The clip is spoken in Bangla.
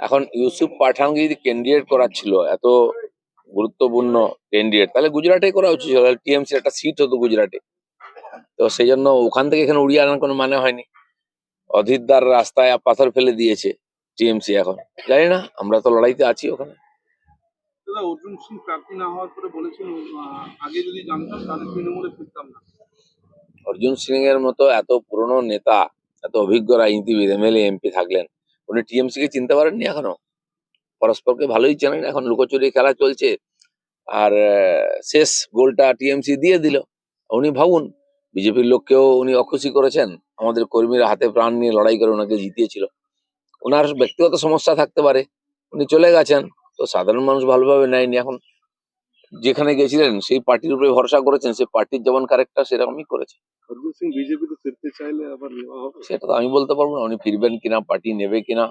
এখন ইউসুফ পাঠানকে যদি ক্যান্ডিডেট করার ছিল, এত গুরুত্বপূর্ণ ক্যান্ডিডেট, তাহলে গুজরাটে করা উচিত ছিল। টিএমসির একটা সিট হতো গুজরাটে। তো সেই জন্য ওখান থেকে এখানে উড়িয়ে আনার কোনো মানে হয়নি। অধীরদার রাস্তায় পাথর ফেলে দিয়েছে টিএমসি। এখন জানি না, আমরা তো লড়াইতে আছি ওখানে। দাদা, অর্জুন সিং প্রার্থী না হওয়ার পরে বলেছেন আগে যদি জানতাম তাহলে তৃণমূলে ফিরতাম না। অর্জুন সিং এর মতো এত পুরনো নেতা, এত অভিজ্ঞ রাজনীতিবিদ, এমএলএ এমপি থাকলেন, উনি টিএমসি কে চিনতে পারেননি এখনো? পরস্পরকে ভালোই চেনেন, এখন লুকোচুরি খেলা চলছে। আর শেষ গোলটা টিএমসি দিয়ে দিল। উনি ভাবুন, বিজেপির লোককেও উনি অখুশি করেছেন। আমাদের কর্মীরা হাতে প্রাণ নিয়ে লড়াই করে ওনাকে জিতিয়েছিল। ওনার ব্যক্তিগত সমস্যা থাকতে পারে, উনি চলে গেছেন। তো সাধারণ মানুষ ভালোভাবে নেয়নি। এখন যেখানে গেছিলেন সেই পার্টির উপরে ভরসা করেছেন, সেই পার্টির যেমন ক্যারেক্টার সেরকমই করেছে। অর্জুন সিং বিজেপিতে ফিরতে চাইলে আবার নেওয়া হবে। সেটা তো আমি বলতে পারবো না, উনি ফিরবেন কিনা, পার্টি নেবে কিনা।